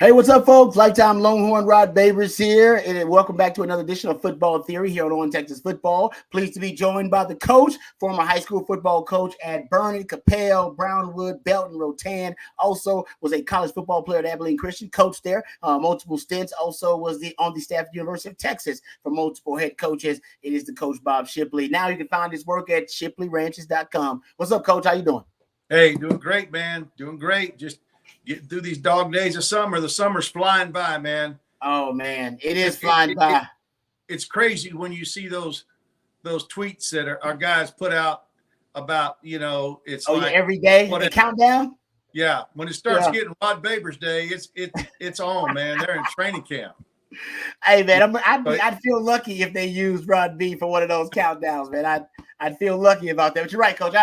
Hey, what's up, folks? Lifetime Longhorn Rod Babers here, and welcome back to another edition of Football Theory here on Texas Football. Pleased to be joined by the coach, former high school football coach at Burnett, Capel, Brownwood, Belton, Rotan. Also was a college football player at Abilene Christian, coached there, multiple stints. Also was on the staff at the University of Texas for multiple head coaches. It is the coach Bob Shipley. Now you can find his work at shipleyranches.com. What's up, coach? How you doing? Hey, doing great, man. Doing great. Just getting through these dog days of summer. The summer's flying by, man. Oh man, it is flying by. It's crazy when you see those tweets that our guys put out about, it's like every day the countdown. Yeah, when it starts getting Rod Babers Day, it's on, man. They're in training camp. Hey man, I'd feel lucky if they used Rod B for one of those countdowns, man. I'd feel lucky about that. But you're right, coach.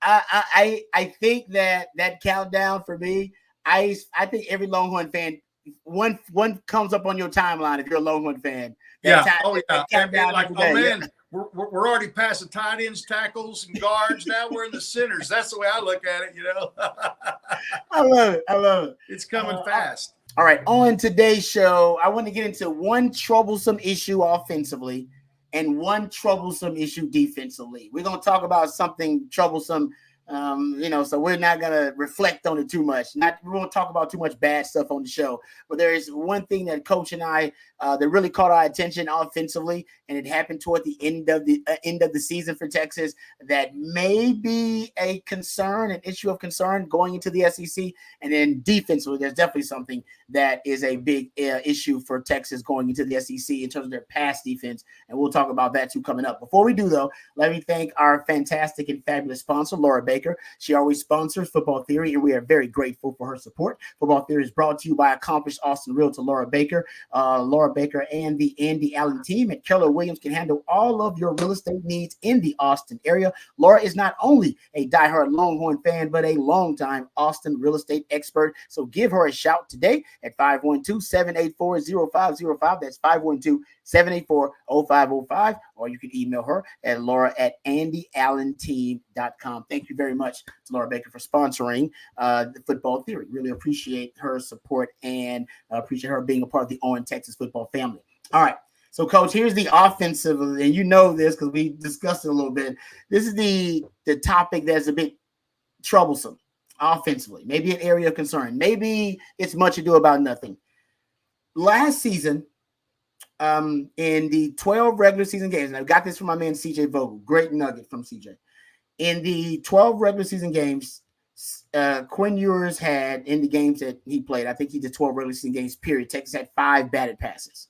I think that countdown for me. I think every Longhorn fan, one comes up on your timeline if you're a Longhorn fan. Yeah. Man, we're already past the tight ends, tackles, and guards. Now we're in the centers. That's the way I look at it, I love it. It's coming fast. All right. On today's show, I want to get into one troublesome issue offensively and one troublesome issue defensively. We're going to talk about something troublesome. So we're not going to reflect on it too much. We won't talk about too much bad stuff on the show, but there is one thing that coach and I, that really caught our attention offensively. And it happened toward the end of the season for Texas that may be a concern, an issue of concern going into the SEC. And then defensively, there's definitely something that is a big issue for Texas going into the SEC in terms of their pass defense. And we'll talk about that too coming up. Before we do though, let me thank our fantastic and fabulous sponsor, Laura Baker. She always sponsors Football Theory, and we are very grateful for her support. Football Theory is brought to you by accomplished Austin realtor Laura Baker. Laura Baker and the Andy Allen team at Keller Williams can handle all of your real estate needs in the Austin area. Laura is not only a diehard Longhorn fan, but a longtime Austin real estate expert. So give her a shout today at 512-784-0505. That's 512-784-0505. Or you can email her at laura@andyallenteam.com. Thank you very much to Laura Baker for sponsoring the Football Theory. Really appreciate her support and appreciate her being a part of the Texas football family. All right. So, Coach, here's the offensive, and you know this because we discussed it a little bit. This is the topic that's a bit troublesome offensively, maybe an area of concern. Maybe it's much ado about nothing. Last season, in the 12 regular season games, and I got this from my man CJ Vogel, great nugget from CJ. In the 12 regular season games, Quinn Ewers had in the games that he played, I think he did 12 regular season games, period. Texas had 5 batted passes.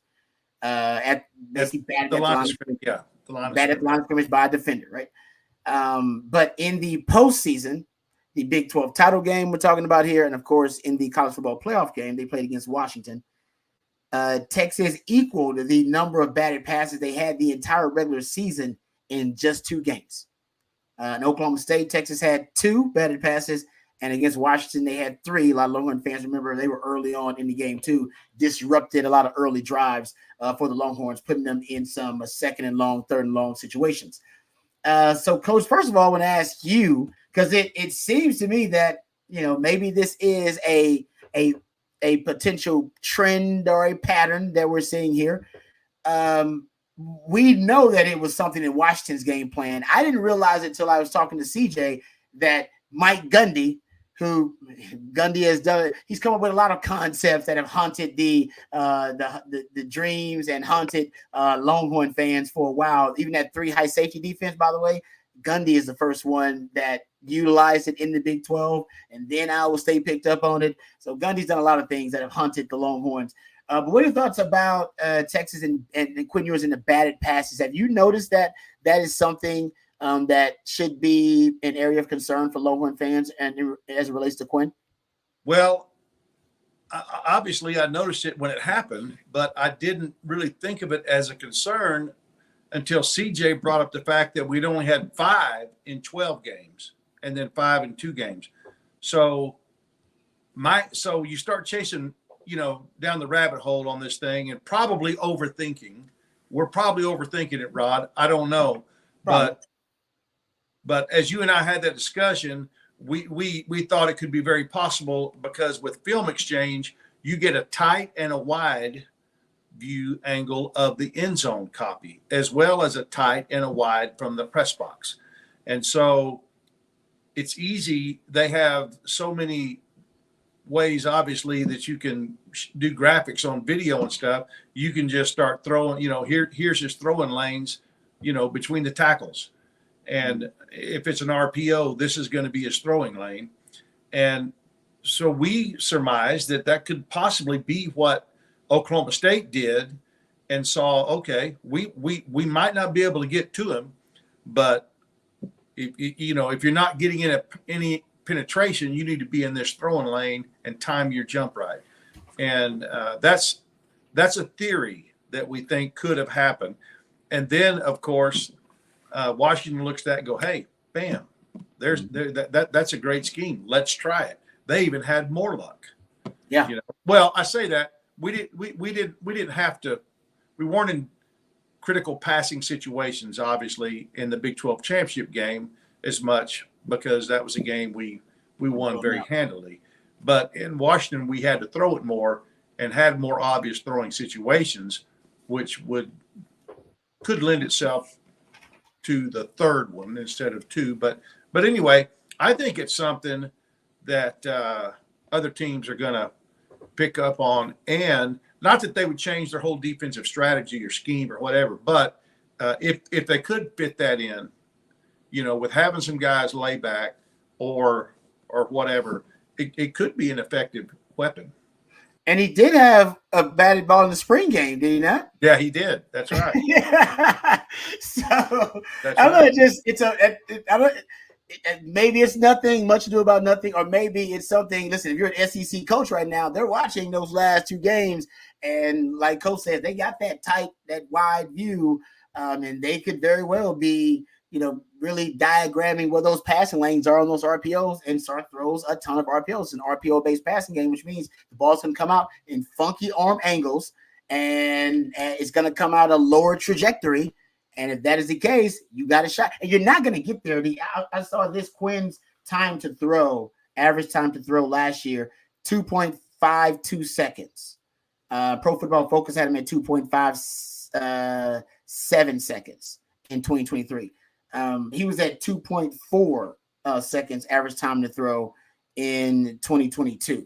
At the line of scrimmage by a defender, right? But in the postseason, the Big 12 title game we're talking about here, and of course in the college football playoff game they played against Washington, Texas equaled the number of batted passes they had the entire regular season in just 2 games. In Oklahoma State, Texas had 2 batted passes, and against Washington, they had 3. A lot of Longhorn fans remember they were early on in the game too, disrupted a lot of early drives for the Longhorns, putting them in some second and long, third and long situations. So, Coach, first of all, I want to ask you, because it seems to me that, maybe this is a potential trend or a pattern that we're seeing here. We know that it was something in Washington's game plan. I didn't realize it until I was talking to CJ that Mike Gundy, who Gundy has done, he's come up with a lot of concepts that have haunted the dreams and haunted Longhorn fans for a while. Even that 3 high safety defense, by the way, Gundy is the first one that utilized it in the Big 12, and then Iowa State picked up on it. So Gundy's done a lot of things that have haunted the Longhorns. But what are your thoughts about Texas and Quinn Ewers in the batted passes? Have you noticed that is something that should be an area of concern for Longhorn fans and as it relates to Quinn? Well, obviously I noticed it when it happened, but I didn't really think of it as a concern until CJ brought up the fact that we'd only had 5 in 12 games and then 5 in 2 games. So you start chasing, down the rabbit hole on this thing and probably overthinking. We're probably overthinking it, Rod. I don't know. But as you and I had that discussion, we thought it could be very possible because with film exchange, you get a tight and a wide view angle of the end zone copy, as well as a tight and a wide from the press box. And so it's easy. They have so many ways, obviously, that you can do graphics on video and stuff. You can just start throwing, here's his throwing lanes, between the tackles. And if it's an RPO, this is going to be his throwing lane. And so we surmised that could possibly be what Oklahoma State did, and saw, okay, we might not be able to get to him, but if you're not getting in any penetration, you need to be in this throwing lane and time your jump right. And that's a theory that we think could have happened. And then, of course, Washington looks at that and go, hey, bam, that's a great scheme. Let's try it. They even had more luck. Yeah. Well, I say that we didn't have to. We weren't in critical passing situations, obviously, in the Big 12 championship game as much, because that was a game we won very handily. But in Washington, we had to throw it more and had more obvious throwing situations, which could lend itself to the third one instead of two. But anyway, I think it's something that other teams are going to pick up on, and not that they would change their whole defensive strategy or scheme or whatever, but if they could fit that in, with having some guys lay back or whatever, it could be an effective weapon. And he did have a batted ball in the spring game, did he not? Yeah, he did. That's right. Yeah. So That's I'm right. gonna maybe it's nothing, much ado about nothing, or maybe it's something. Listen, if you're an SEC coach right now, they're watching those last two games, and like Coach said, they got that tight, that wide view, and they could very well be, really diagramming where those passing lanes are on those RPOs, and Sark throws a ton of RPOs, an RPO-based passing game, which means the ball's going to come out in funky arm angles, and it's going to come out a lower trajectory. And if that is the case, you got a shot. And you're not going to get there. I saw this Quinn's average time to throw last year, 2.52 seconds. Pro Football Focus had him at 2.57 seconds in 2023. He was at 2.4 seconds average time to throw in 2022.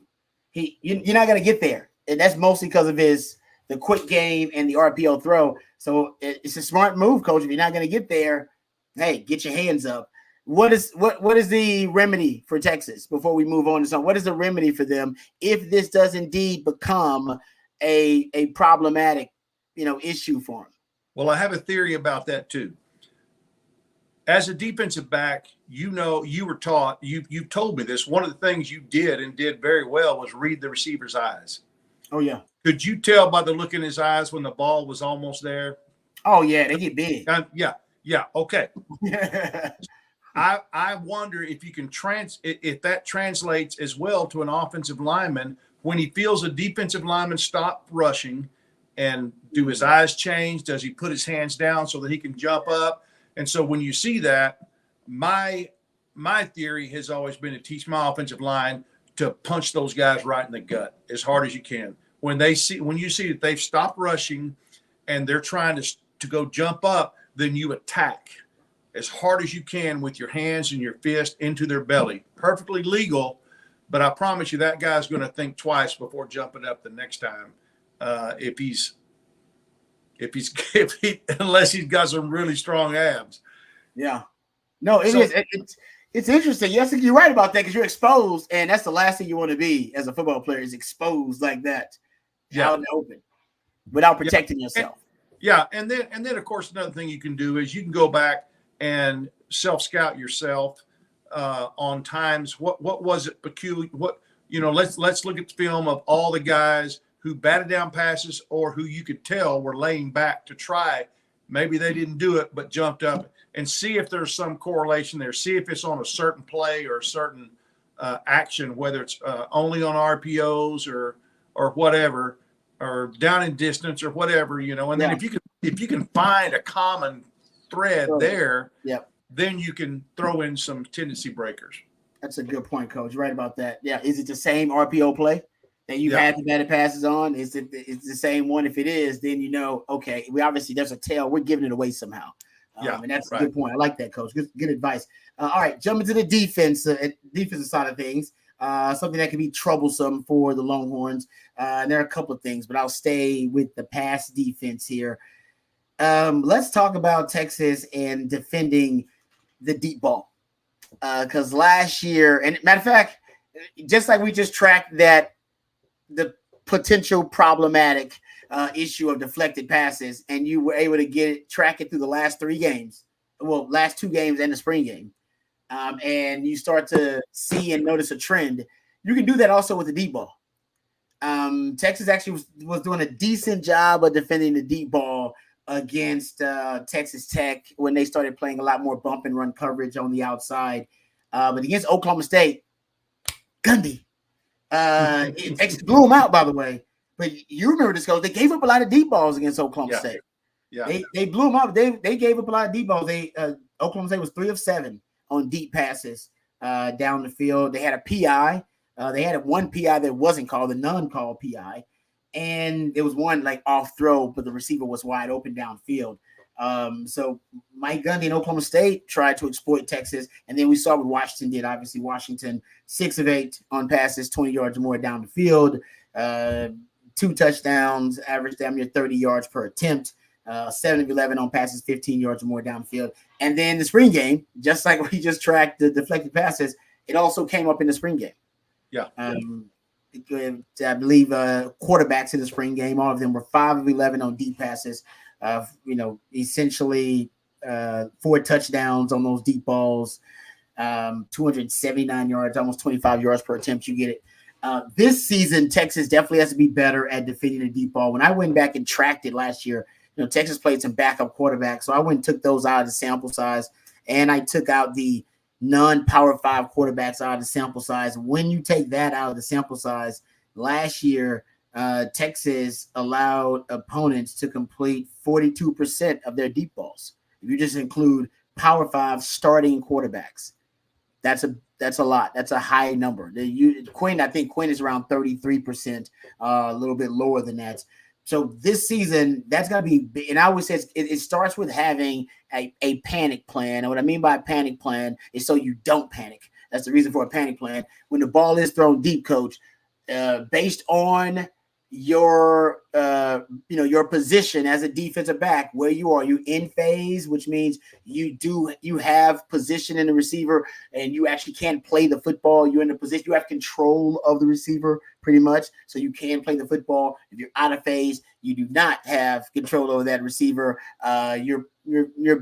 You're not going to get there. And that's mostly because of the quick game and the RPO throw. So it's a smart move, Coach. If you're not going to get there, hey, get your hands up. What is the remedy for Texas before we move on to something? What is the remedy for them if this does indeed become a problematic, issue for them? Well, I have a theory about that too. As a defensive back, you were taught, you told me this, one of the things you did and did very well was read the receiver's eyes. Oh, yeah. Could you tell by the look in his eyes when the ball was almost there? Oh, yeah, they get big. Yeah, okay. I wonder if you can if that translates as well to an offensive lineman when he feels a defensive lineman stop rushing, and do his eyes change? Does he put his hands down so that he can jump up? And so when you see that, my theory has always been to teach my offensive line to punch those guys right in the gut as hard as you can. When you see that they've stopped rushing and they're trying to go jump up, then you attack as hard as you can with your hands and your fist into their belly. Perfectly legal, but I promise you that guy's going to think twice before jumping up the next time. Unless he's got some really strong abs. Yeah. No, it's interesting. Yes, you're right about that, because you're exposed, and that's the last thing you want to be as a football player, is exposed like that out in the open without protecting yourself. And then of course another thing you can do is you can go back and self-scout yourself on times. What was it peculiar? Let's look at the film of all the guys who batted down passes or who you could tell were laying back to try. Maybe they didn't do it, but jumped up, and see if there's some correlation there. See if it's on a certain play or a certain action, whether it's only on RPOs or whatever, or down in distance or whatever, and then if you can find a common thread there, then you can throw in some tendency breakers. That's a good point, Coach. You're right about that. Yeah. Is it the same RPO play? that you've had the batted passes on? Is it it's the same one? If it is, then okay, we obviously there's a tail. We're giving it away somehow. And that's a good point. I like that, Coach. Good advice. All right, jumping to the defensive side of things. Something that can be troublesome for the Longhorns. And there are a couple of things, but I'll stay with the pass defense here. Let's talk about Texas and defending the deep ball. Because last year, and matter of fact, just like we just tracked that the potential problematic issue of deflected passes, and you were able to track it through the last 3 games, last 2 games and the spring game, and you start to see and notice a trend. You can do that also with the deep ball. Texas actually was doing a decent job of defending the deep ball against Texas Tech when they started playing a lot more bump and run coverage on the outside. But against Oklahoma State, Gundy, Texas blew them out, by the way. But you remember this, Coach. They gave up a lot of deep balls against Oklahoma State. Yeah, they blew them up. They gave up a lot of deep balls. Oklahoma State was 3 of 7 on deep passes down the field. They had a PI. They had one PI that wasn't called, a non-called PI. And there was one like off throw, but the receiver was wide open downfield. So Mike Gundy in Oklahoma State tried to exploit Texas. And then we saw what Washington did. Obviously, Washington 6 of 8 on passes, 20 yards or more down the field. 2 touchdowns, average damn near 30 yards per attempt. 7 of 11 on passes, 15 yards or more downfield. And then the spring game, just like we just tracked the deflected passes, it also came up in the spring game. Yeah. I believe quarterbacks in the spring game, all of them were 5 of 11 on deep passes. Essentially 4 touchdowns on those deep balls, 279 yards, almost 25 yards per attempt. You get it. This season, Texas definitely has to be better at defending the deep ball. When I went back and tracked it last year, Texas played some backup quarterbacks. So I went and took those out of the sample size, and I took out the non-Power 5 quarterbacks out of the sample size. When you take that out of the sample size, last year, Texas allowed opponents to complete 42% of their deep balls. If you just include Power 5 starting quarterbacks, that's a lot. That's a high number. I think Quinn is around 33%, a little bit lower than that. So this season, that's going to be – and I always say it starts with having a panic plan. And what I mean by a panic plan is so you don't panic. That's the reason for a panic plan. When the ball is thrown deep, Coach, based on your position as a defensive back, where you are, you in phase, which means you have position in the receiver and you actually can play the football. You're in a position, you have control of the receiver pretty much, so you can play the football. If you're out of phase, you do not have control over that receiver. You're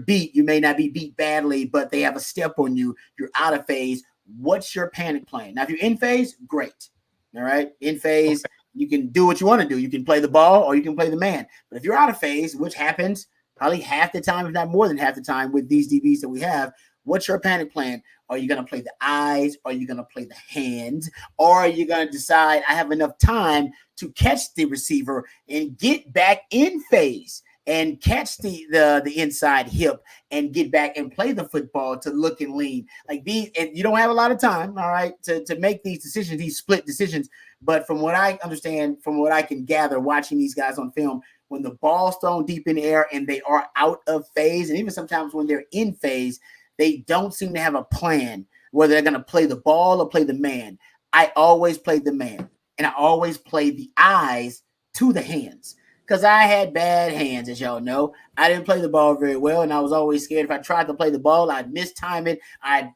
beat. You may not be beat badly, but they have a step on you. You're out of phase. What's your panic plan? Now, if you're in phase, great. All right, in phase. Okay. You can do what you want to do. You can play the ball or you can play the man. But if you're out of phase, which happens probably half the time, if not more than half the time with these DBs that we have, what's your panic plan? Are you going to play the eyes? Are you going to play the hands? Or are you going to decide I have enough time to catch the receiver and get back in phase and catch the inside hip and get back and play the football to look and lean? Like these, and you don't have a lot of time, all right, to make these decisions, these split decisions. But from what I understand, from what I can gather watching these guys on film, when the ball's thrown deep in the air and they are out of phase, and even sometimes when they're in phase, they don't seem to have a plan whether they're going to play the ball or play the man. I always played the man, and I always played the eyes to the hands because I had bad hands, as y'all know. I didn't play the ball very well, and I was always scared if I tried to play the ball, I'd mistime it. I'd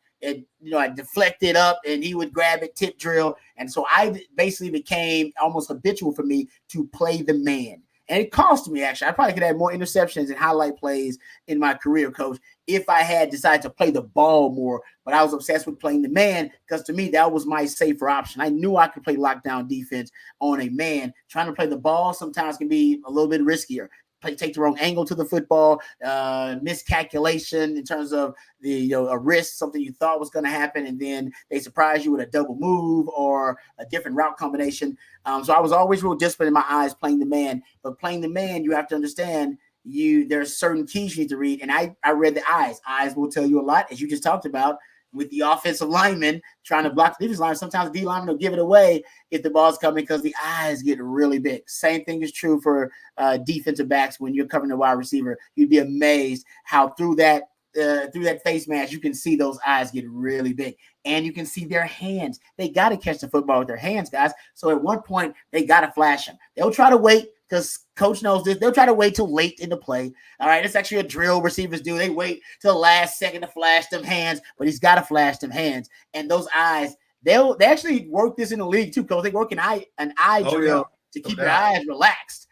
deflect it up, and he would grab it, tip drill. And so I basically became almost habitual for me to play the man. And it cost me, actually. I probably could have more interceptions and highlight plays in my career, Coach, if I had decided to play the ball more. But I was obsessed with playing the man because, to me, that was my safer option. I knew I could play lockdown defense on a man. Trying to play the ball sometimes can be a little bit riskier. Take the wrong angle to the football, miscalculation in terms of a risk, something you thought was going to happen, and then they surprise you with a double move or a different route combination. So I was always real disciplined in my eyes playing the man. But playing the man, you have to understand there's certain keys you need to read, and I read the eyes. Eyes will tell you a lot, as you just talked about. with the offensive lineman trying to block the defensive line. Sometimes the D lineman will give it away if the ball's coming because the eyes get really big. Same thing is true for defensive backs when you're covering the wide receiver. You'd be amazed how through that face mask, you can see those eyes get really big. And you can see their hands. They got to catch the football with their hands, guys. So at one point, they got to flash them. They'll try to wait because coach knows this. They'll try to wait till late in the play. All right, it's actually a drill receivers do. They wait till the last second to flash them hands, but he's got to flash them hands. And those eyes, they actually work this in the league too, coach. They work an eye drill to keep your eyes relaxed.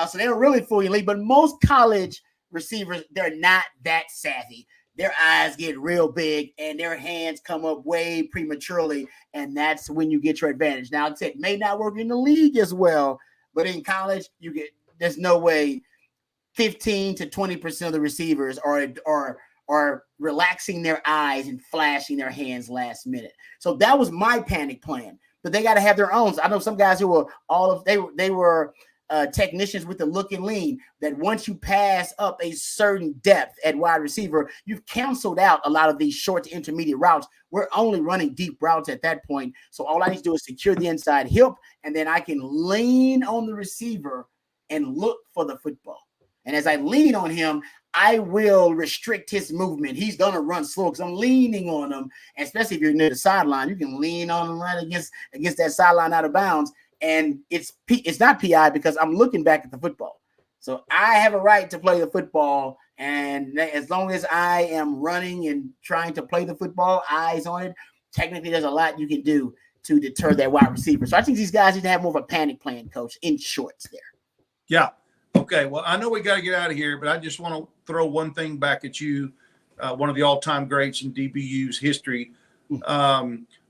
So they don't really fool you, league. But most college receivers, they're not that savvy. Their eyes get real big and their hands come up way prematurely, and that's when you get your advantage. Now, it may not work in the league as well, but in college, there's no way 15 to 20% of the receivers are relaxing their eyes and flashing their hands last minute. So that was my panic plan, but they got to have their own. So I know some guys who were they were technicians with the look and lean, that once you pass up a certain depth at wide receiver, you've canceled out a lot of these short to intermediate routes. We're only running deep routes at that point. So all I need to do is secure the inside hip, and then I can lean on the receiver and look for the football. And as I lean on him, I will restrict his movement. He's going to run slow because I'm leaning on him. And especially if you're near the sideline, you can lean on him right against that sideline out of bounds. And it's not PI because I'm looking back at the football. So I have a right to play the football. And as long as I am running and trying to play the football, eyes on it, technically there's a lot you can do to deter that wide receiver. So I think these guys need to have more of a panic plan, coach, in shorts there. Yeah. Okay. Well, I know we got to get out of here, but I just want to throw one thing back at you. One of the all-time greats in DBU's history.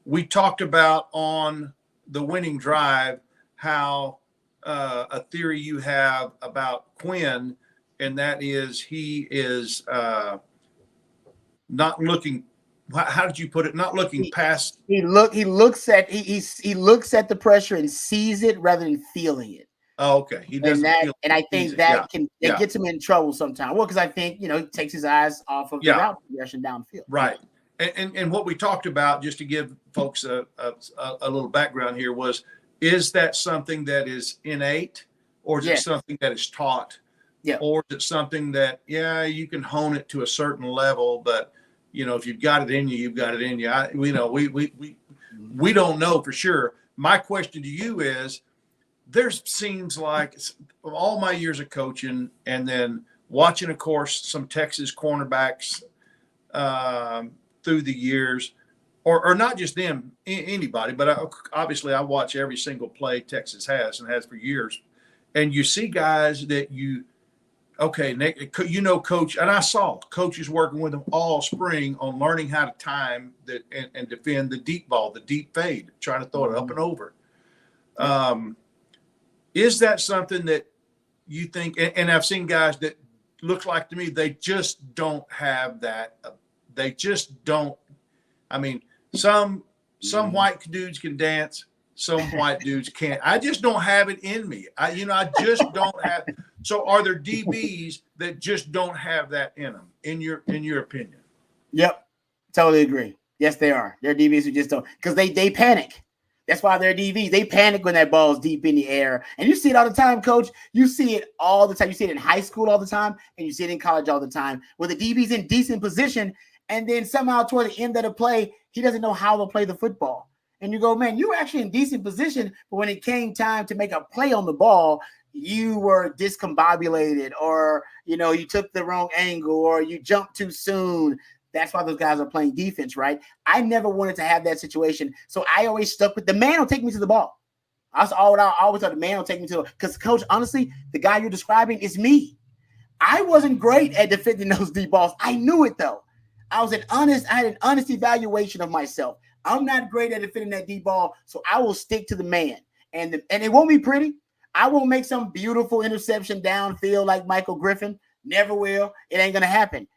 We talked about on the winning drive how a theory you have about Quinn, and that is he is not looking. How did you put it? Not looking past. He looks at the pressure and sees it rather than feeling it. Oh, okay. He doesn't. And I think that gets him in trouble sometimes. Well, because I think he takes his eyes off of the route progression downfield. Right. And what we talked about, just to give folks a little background here, is that something that is innate, or is it something that is taught? Yeah. Or is it something that, you can hone it to a certain level, but if you've got it in you, you've got it in you. We don't know for sure. My question to you is, there seems like all my years of coaching and then watching, of course, some Texas cornerbacks through the years, or not just them, anybody, but obviously I watch every single play Texas has and has for years. And you see guys that coach, and I saw coaches working with them all spring on learning how to time and defend the deep ball, the deep fade, trying to throw it up and over. Is that something that you think, and I've seen guys that look like to me, they just don't have that. They just don't. I mean, some white dudes can dance, some white dudes can't. I just don't have it in me. I just don't have. So are there DBs that just don't have that in them, in your opinion? Yep. Totally agree. Yes, they are. There are DBs who just don't, because they panic. That's why they're DBs. They panic when that ball is deep in the air. And you see it all the time, coach. You see it all the time. You see it in high school all the time, and you see it in college all the time, where the DB's in decent position, and then somehow toward the end of the play, he doesn't know how to play the football. And you go, man, you were actually in decent position, but when it came time to make a play on the ball, you were discombobulated, or, you took the wrong angle, or you jumped too soon. That's why those guys are playing defense, right? I never wanted to have that situation. So I always stuck with the man will take me to the ball. I always thought the man will take me to it. Because, coach, honestly, the guy you're describing is me. I wasn't great at defending those deep balls. I knew it, though. I had an honest evaluation of myself. I'm not great at defending that deep ball, so I will stick to the man. And it won't be pretty. I won't make some beautiful interception downfield like Michael Griffin. Never will. It ain't going to happen.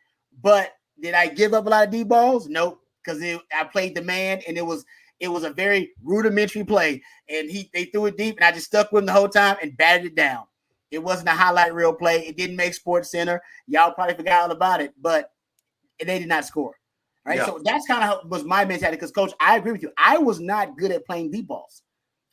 But did I give up a lot of deep balls? Nope, because I played the man, and it was a very rudimentary play, and they threw it deep, and I just stuck with him the whole time and batted it down. It wasn't a highlight reel play. It didn't make Sports Center. Y'all probably forgot all about it, but they did not score. Right. Yeah. So that's kind of was my mentality. Because, Coach, I agree with you. I was not good at playing deep balls.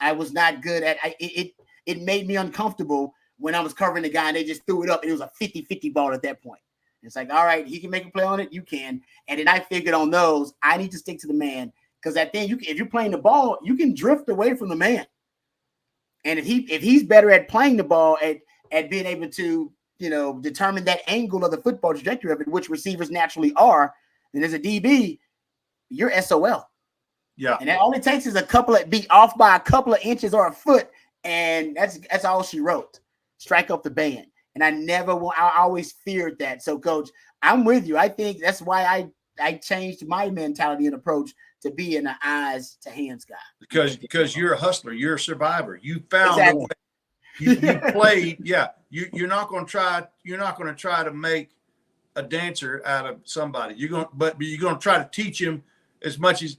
I was not good at it made me uncomfortable when I was covering the guy and they just threw it up and it was a 50-50 ball at that point. It's like, all right, he can make a play on it, you can. And then I figured on those, I need to stick to the man. Because that thing, if you're playing the ball, you can drift away from the man. And if he's better at playing the ball, at being able to, determine that angle of the football trajectory of it, which receivers naturally are, then as a DB, you're SOL. Yeah. And all it takes is be off by a couple of inches or a foot, and that's all she wrote. Strike up the band. And I always feared that. So, Coach, I'm with you. I think that's why I changed my mentality and approach to be an eyes to hands guy. Because you're a hustler, you're a survivor. You found exactly. a way. You played. Yeah. You're not going to try to make a dancer out of somebody. You're going to try to teach him as much as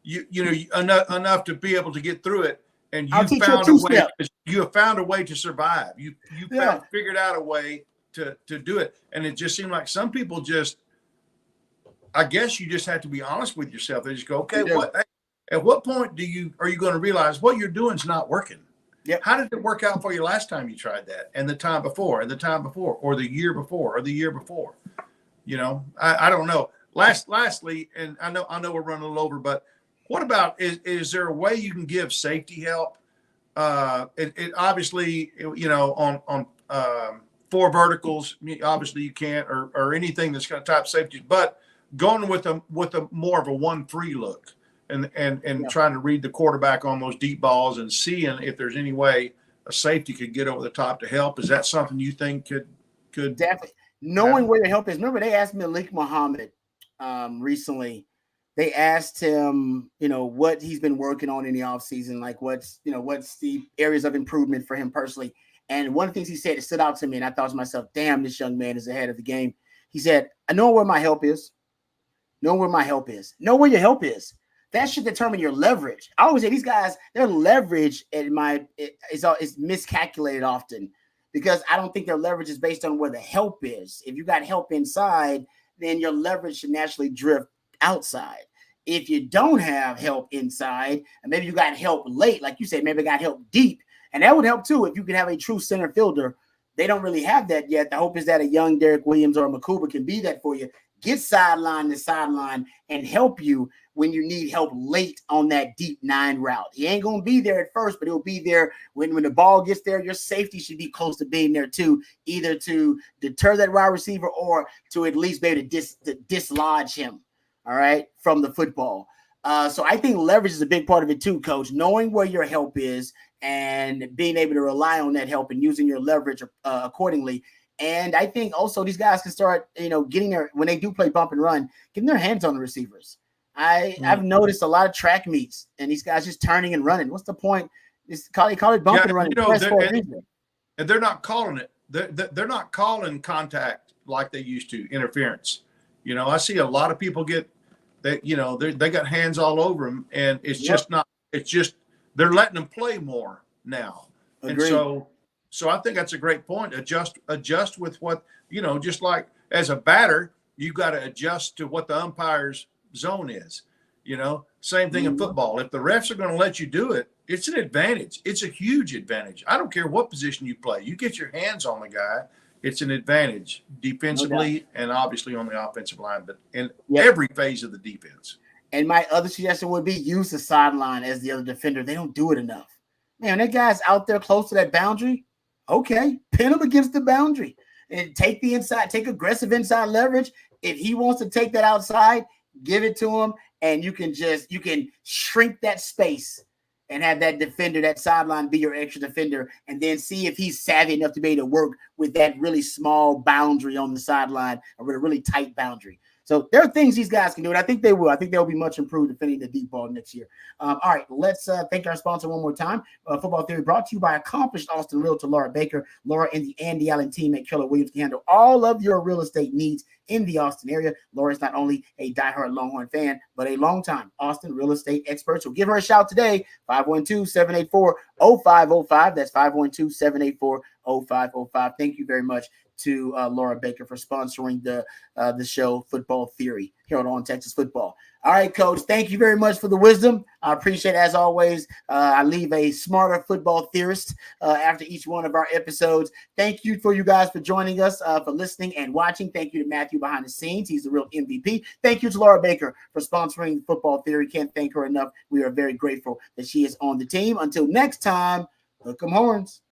enough to be able to get through it. And you found a way. You have found a way to survive. You figured out a way to do it. And it just seemed like some people I guess you just have to be honest with yourself. They just go, okay, at what point are you going to realize what you're doing is not working? Yep. How did it work out for you last time you tried that, and the time before, and the time before, or the year before, or the year before? I don't know. Lastly, and I know we're running a little over, but what about is there a way you can give safety help? It obviously, on four verticals, obviously you can't, or anything that's going to type safety, but going with a more of a 1-3 look and trying to read the quarterback on those deep balls and seeing if there's any way a safety could get over the top to help. Is that something you think could definitely knowing where your help is? Remember, they asked Malik Muhammad recently. They asked him, what he's been working on in the offseason, like what's the areas of improvement for him personally. And one of the things he said, it stood out to me, and I thought to myself, damn, this young man is ahead of the game. He said, I know where my help is. Know where my help is. Know where your help is. That should determine your leverage. I always say these guys, their leverage is miscalculated often, because I don't think their leverage is based on where the help is. If you got help inside, then your leverage should naturally drift outside. If you don't have help inside, and maybe you got help late, like you said, maybe got help deep, and that would help too if you could have a true center fielder. They don't really have that yet. The hope is that a young Derek Williams or a Makuba can be that for you. Get sideline to sideline and help you when you need help late on that deep 9 route. He ain't going to be there at first, but he'll be there when the ball gets there. Your safety should be close to being there too, either to deter that wide receiver or to at least be able to dislodge him, all right, from the football. So I think leverage is a big part of it too, Coach, knowing where your help is and being able to rely on that help and using your leverage accordingly. And I think also these guys can start, getting when they do play bump and run, getting their hands on the receivers. I've noticed a lot of track meets and these guys just turning and running. What's the point? They call it bump and running. And they're not calling it. They're not calling contact like they used to, interference. I see a lot of people get that, they got hands all over them, and it's just not. It's just they're letting them play more now. Agreed. And so I think that's a great point. Adjust with what, just like as a batter, you got to adjust to what the umpire's zone is. Same thing in football. If the refs are going to let you do it, it's an advantage. It's a huge advantage. I don't care what position you play. You get your hands on the guy, it's an advantage defensively and obviously on the offensive line, but in every phase of the defense. And my other suggestion would be use the sideline as the other defender. They don't do it enough. Man, that guy's out there close to that boundary. Okay, pin him against the boundary and take the inside, take aggressive inside leverage. If he wants to take that outside, give it to him, and you can shrink that space and have that defender, that sideline, be your extra defender, and then see if he's savvy enough to be able to work with that really small boundary on the sideline or with a really tight boundary. So there are things these guys can do, and I think they will. I think they'll be much improved defending the deep ball next year. All right, let's thank our sponsor one more time. Football Theory brought to you by accomplished Austin realtor Laura Baker. Laura and the Andy Allen team at Keller Williams can handle all of your real estate needs in the Austin area. Laura is not only a diehard Longhorn fan, but a longtime Austin real estate expert. So give her a shout today, 512-784-0505. That's 512-784-0505. 0505. Thank you very much to Laura Baker for sponsoring the show Football Theory here on Texas Football. All right, Coach, thank you very much for the wisdom. I appreciate it as always. I leave a smarter football theorist after each one of our episodes. Thank you for you guys for joining us, for listening and watching. Thank you to Matthew behind the scenes. He's the real MVP. Thank you to Laura Baker for sponsoring Football Theory. Can't thank her enough. We are very grateful that she is on the team. Until next time, hook 'em horns.